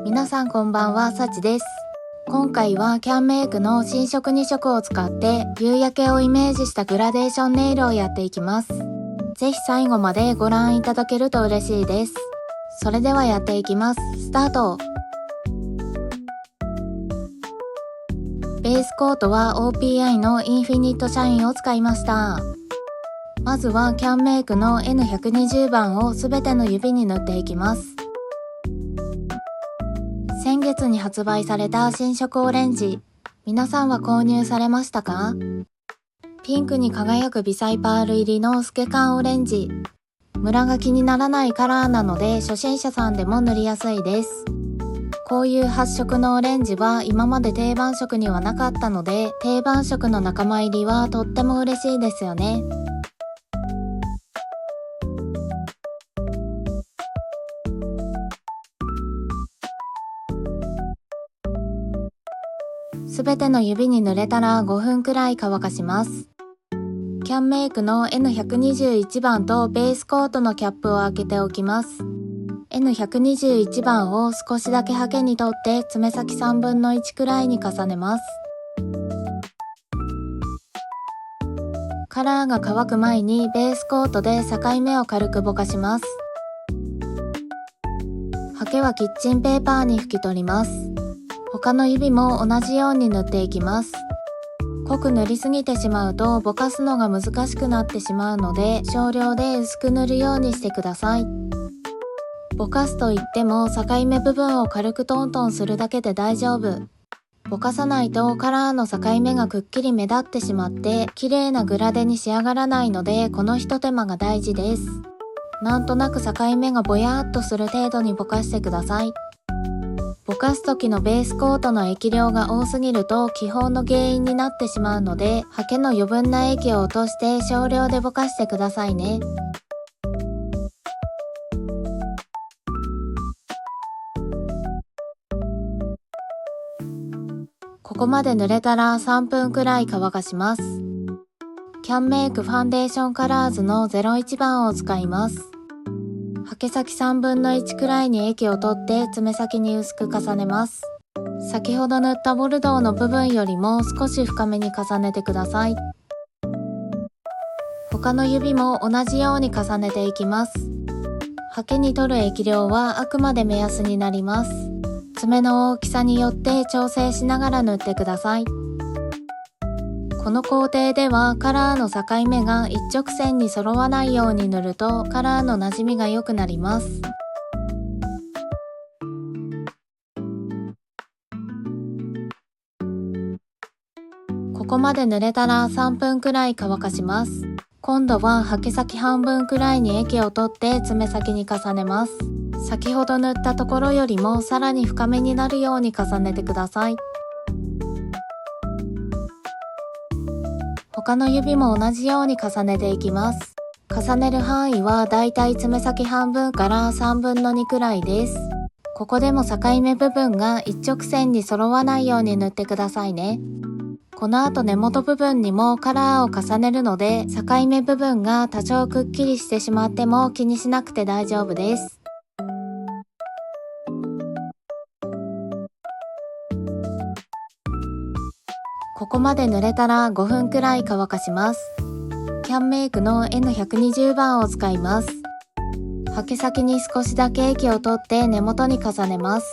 皆さんこんばんは、さちです。今回はキャンメイクの新色2色を使って夕焼けをイメージしたグラデーションネイルをやっていきます。ぜひ最後までご覧いただけると嬉しいです。それではやっていきます。スタート。ベースコートは OPI のインフィニットシャインを使いました。まずはキャンメイクの N120 番をすべての指に塗っていきます。先月に発売された新色オレンジ、皆さんは購入されましたか？ピンクに輝く微細パール入りの透け感オレンジ。ムラが気にならないカラーなので初心者さんでも塗りやすいです。こういう発色のオレンジは今まで定番色にはなかったので、定番色の仲間入りはとっても嬉しいですよね。すべての指に塗れたら5分くらい乾かします。キャンメイクの N121 番とベースコートのキャップを開けておきます。N121 番を少しだけハケに取って爪先3分の1くらいに重ねます。カラーが乾く前にベースコートで境目を軽くぼかします。ハケはキッチンペーパーに拭き取ります。他の指も同じように塗っていきます。濃く塗りすぎてしまうとぼかすのが難しくなってしまうので、少量で薄く塗るようにしてください。ぼかすといっても境目部分を軽くトントンするだけで大丈夫。ぼかさないとカラーの境目がくっきり目立ってしまって綺麗なグラデに仕上がらないので、この一手間が大事です。なんとなく境目がぼやーっとする程度にぼかしてください。ぼかす時のベースコートの液量が多すぎると気泡の原因になってしまうので、ハケの余分な液を落として少量でぼかしてくださいね。ここまで塗れたら3分くらい乾かします。キャンメイクファンデーションカラーズの01番を使います。ハケ先3分の1くらいに液を取って爪先に薄く重ねます。先ほど塗ったボルドーの部分よりも少し深めに重ねてください。他の指も同じように重ねていきます。ハケに取る液量はあくまで目安になります。爪の大きさによって調整しながら塗ってください。この工程ではカラーの境目が一直線に揃わないように塗るとカラーの馴染みが良くなります。ここまで塗れたら3分くらい乾かします。今度はハケ先半分くらいに液を取って爪先に重ねます。先ほど塗ったところよりもさらに深めになるように重ねてください。他の指も同じように重ねていきます。重ねる範囲はだいたい爪先半分から3分の2くらいです。ここでも境目部分が一直線に揃わないように塗ってくださいね。この後根元部分にもカラーを重ねるので、境目部分が多少くっきりしてしまっても気にしなくて大丈夫です。ここまで塗れたら5分くらい乾かします。キャンメイクの N120 番を使います。ハケ先に少しだけ液を取って根元に重ねます。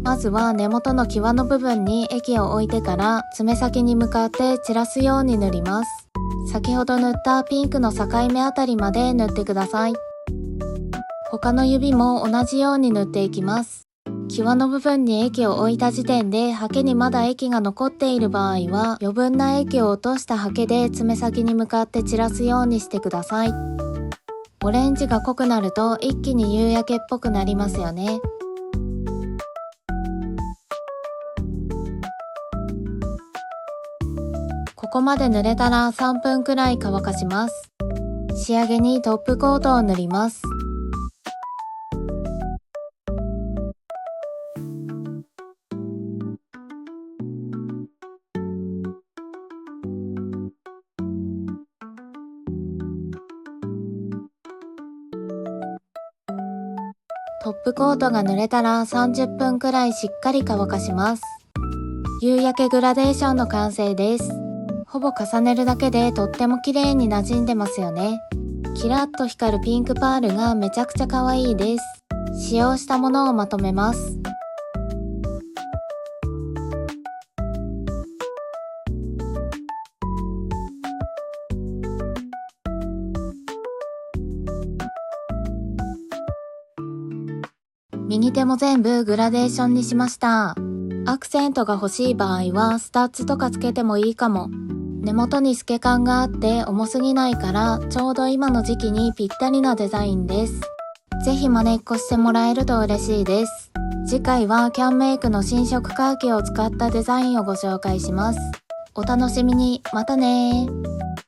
まずは根元の際の部分に液を置いてから爪先に向かって散らすように塗ります。先ほど塗ったピンクの境目あたりまで塗ってください。他の指も同じように塗っていきます。際の部分に液を置いた時点でハケにまだ液が残っている場合は余分な液を落としたハケで爪先に向かって散らすようにしてください。オレンジが濃くなると一気に夕焼けっぽくなりますよね。ここまで塗れたら3分くらい乾かします。仕上げにトップコートを塗ります。トップコートが濡れたら30分くらいしっかり乾かします。夕焼けグラデーションの完成です。ほぼ重ねるだけでとっても綺麗に馴染んでますよね。キラッと光るピンクパールがめちゃくちゃ可愛いです。使用したものをまとめます。右手も全部グラデーションにしました。アクセントが欲しい場合はスタッツとかつけてもいいかも。根元に透け感があって重すぎないからちょうど今の時期にぴったりなデザインです。ぜひ真似っこしてもらえると嬉しいです。次回はキャンメイクの新色カーキを使ったデザインをご紹介します。お楽しみに。またねー。